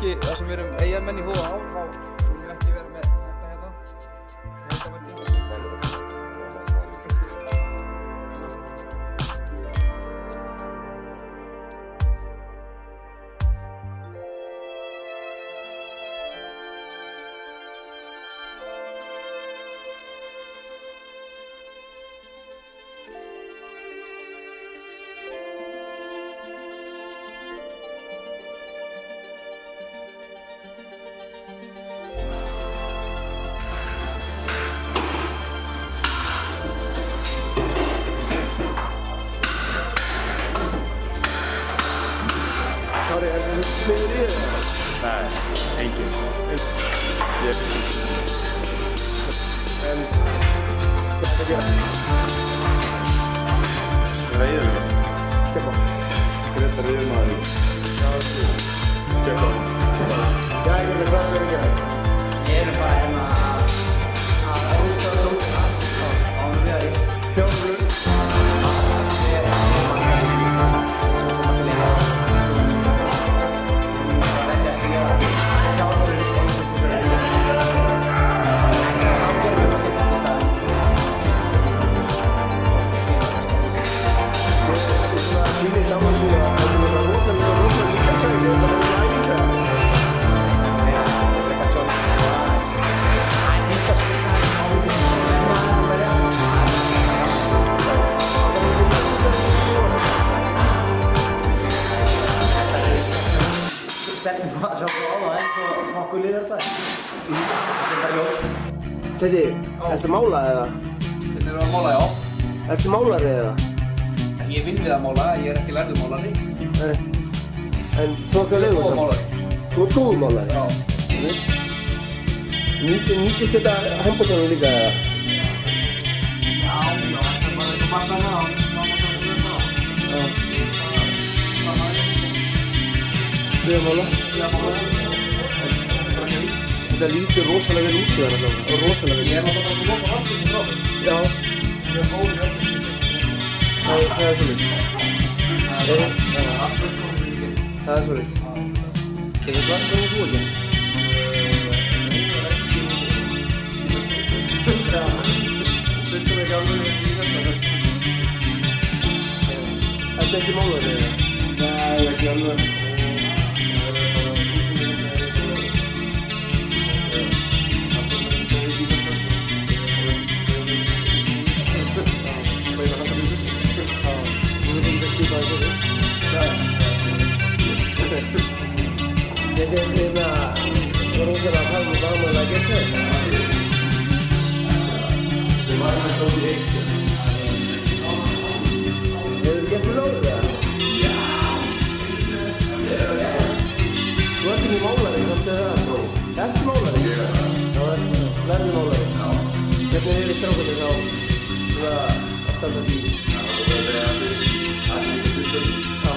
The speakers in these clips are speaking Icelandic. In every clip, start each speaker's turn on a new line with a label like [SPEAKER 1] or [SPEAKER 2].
[SPEAKER 1] ekki, það sem við erum eigamenn í HH, þá viljum við ekki vera með þetta hérna.
[SPEAKER 2] Kári, er það smiður í þér?
[SPEAKER 3] Nei, engin. Ég finnst.
[SPEAKER 2] En hvað er það að gera?
[SPEAKER 3] Reiðilega.
[SPEAKER 2] Keppa.
[SPEAKER 3] Greta Reiðmaður.
[SPEAKER 2] Já, það er smiður.
[SPEAKER 3] Keppa.
[SPEAKER 2] Já, ég veit hvað það er að gera.
[SPEAKER 4] Ég er bara hérna að rústa lúkuna á mjög
[SPEAKER 2] Þjálfur.
[SPEAKER 4] Stefnum að sjá frá áða eins og nokkuð liðar þetta. Þetta er bara ljós.
[SPEAKER 2] Teddy, ertu málað eða?
[SPEAKER 1] Þetta er að mála, já.
[SPEAKER 2] Ertu málari eða?
[SPEAKER 1] Ég vinn við að mála, ég er ekki lærður málari.
[SPEAKER 2] Nei. En þú ert að leiða
[SPEAKER 1] Og málari.
[SPEAKER 2] Þú ert góður málari?
[SPEAKER 1] Já.
[SPEAKER 2] Nýtist þetta handboltanum líka eða?
[SPEAKER 4] Já, það er bara eitthvað margana og máma það að gera það.
[SPEAKER 2] Já. Þú er að mála?
[SPEAKER 4] Já, mála.
[SPEAKER 2] Þetta lítur rosalega vel út í það allavega. Rosalega vel.
[SPEAKER 4] Ég er náttúrulega bara að loka aftur frá þér.
[SPEAKER 2] Já.
[SPEAKER 4] Ég er góður í öllum.
[SPEAKER 2] Það er svolítið.
[SPEAKER 4] Það er aftur komið í gegn.
[SPEAKER 2] Það er svolítið. Hvað er þú að gera?
[SPEAKER 4] Fyrstu ekki alveg í þetta.
[SPEAKER 2] Ertu ekki málari eða?
[SPEAKER 4] Nei, ekki alveg.
[SPEAKER 2] Þetta er rosalega gaman að gera þetta.
[SPEAKER 3] Við varum að tóti eitt.
[SPEAKER 2] Hefur þú gett mér lóðið það? Já! Þú ert ekki málari, kannski það? Ertu málari? Já. Já, verður málari? Já. Hvernig er strákunni þá að standa því?
[SPEAKER 3] Já, það er allir stundum.
[SPEAKER 2] Já.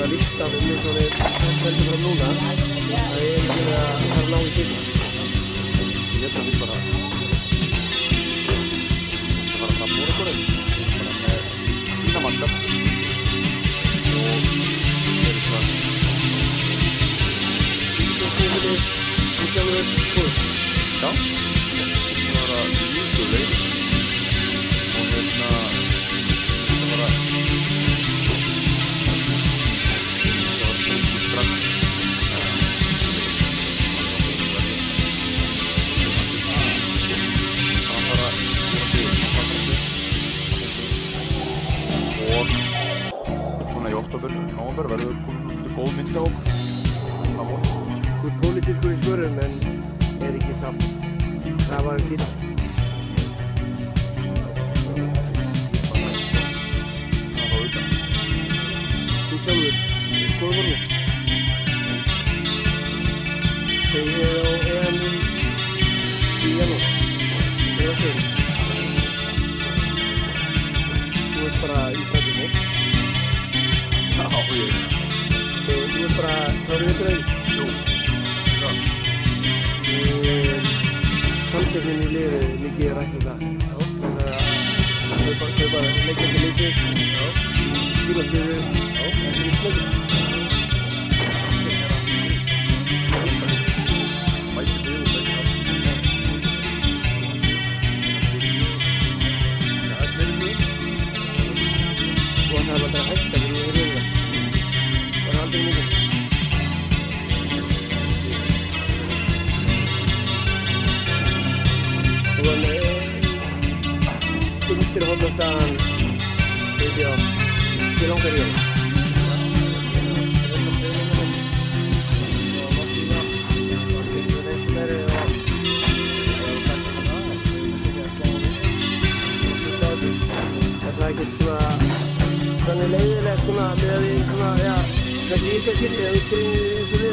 [SPEAKER 2] svona listan eins og við höldum fram núna að ég ekki að fara ná í tíma.
[SPEAKER 3] Ég held að við bara fram morgunum bara með fína mannskap og verið svona
[SPEAKER 2] sjálfur skoður.
[SPEAKER 3] Já, það var að mjög leið og það var að strax og svona í október, nóvember verður komið góð mynd á okkur.
[SPEAKER 2] Þú er pólitískur í svörum en er ekki samt. Það var fínt.
[SPEAKER 3] Það var auðvitað.
[SPEAKER 2] Þú sjálfur, skoðu voru? Þegar ég er á EM í janúar. Það er okkur. Þú ert bara í fættum mót.
[SPEAKER 3] Já, ég.
[SPEAKER 2] Þú ert bara klárið við drauð.
[SPEAKER 3] Jú. Já.
[SPEAKER 2] Samkeppnin í liði mikið rætt það. Þannig að þau bara leggja ekki leikið. Skilafliðu. Það er mjög slöggur.
[SPEAKER 3] Mæti við og segja það. Já, það er mjög.
[SPEAKER 2] Og það er bara að hætta fyrir því það. Það er aldrei mikið. Og yngstir hóllastaðan veit ég á til langar í hann. Það er ekkert svona þannig leiðilegt svona með að við svona, já, kannski ég ekki að kynni að við skrifum eins og við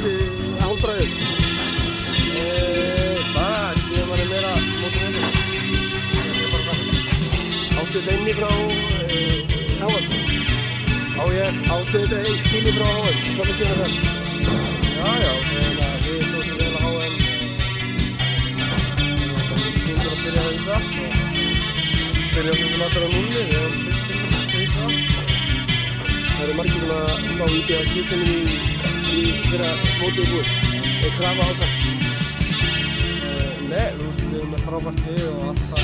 [SPEAKER 2] að hálfbræður. Bara, síðan maður er meira mótið með þetta. Áttu þetta inni frá Háan? Áttu þetta inni frá Háan? Hvað með það? Já, við stóðum vel að Háan. Það er stundur að byrja það í það. Byrja sem alltaf á núlli, við erum fyrst það. Það eru margir sem að fá íti að skiptunum í þeirra mótið búið. Er krafa á það? Nei, við erum með frábært lið og allt það.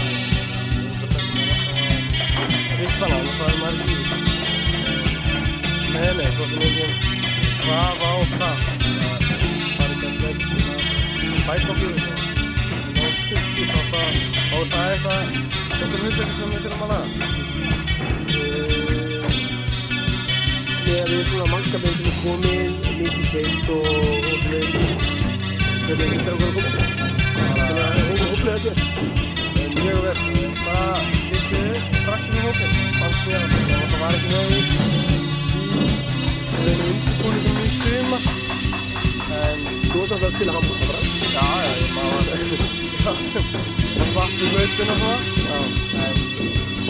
[SPEAKER 2] Hristana, og það er margir í því. Nei, svo sem enginn krafa á það. Það er ekki að leggja bæta á björðu. Og það er eitthvað húsleikir sem við þurfum að laga. Þegar við svona mannskapinn sem er komin, mikið teitt og hvernig hittar okkur að koma. Þannig að hóflega þetta. Mjög vel. Það vissi strax í hópinn. Fannst mér að það var ekki með í undirbúningum í sumar. En þú ert alltaf að spila handbolta bara? Já, maður var svart í hlaupin og svona.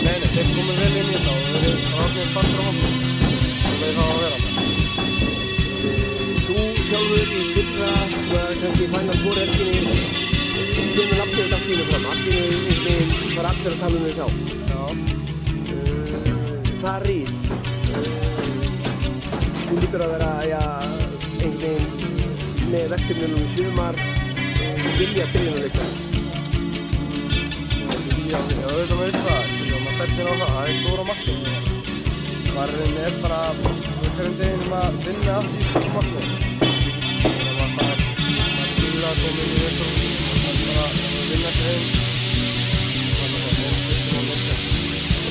[SPEAKER 2] Nei, þeir komið vel inn í þetta og við erum ákveðin partur á handbolta. Það er það að vera með. Þú sjálfur í fyrra kannski Final Four helginni kemur nafnið þínu fram. Allir var allir að tala um þig þá. Já. Það rís. Þú lítur að vera einhvern veginn með verkefnunum í sumar vilja byrjunuleika. Já, auðvitað veit það. Maður stefnir á það. Það er stóra markmið. Varðin er bara hverjum deginum að vinna allt í stóra markmið. Maður skilur að koma inn í veitrum. Maður bara vinna sig heim. Þannig að það er eitthvað að lóta.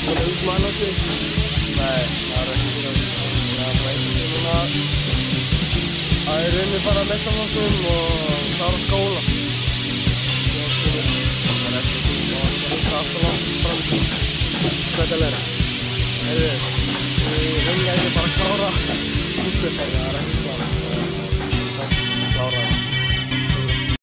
[SPEAKER 2] Það er út með annars þig? Nei, það er ekki fyrir að það er bara einhvern veginn að það er unni bara að mestanlókum og klára skóla. Það er eftir því að það er alltaf langt fram. Hvað er að læra? Við henni bara að klára útbyrðar.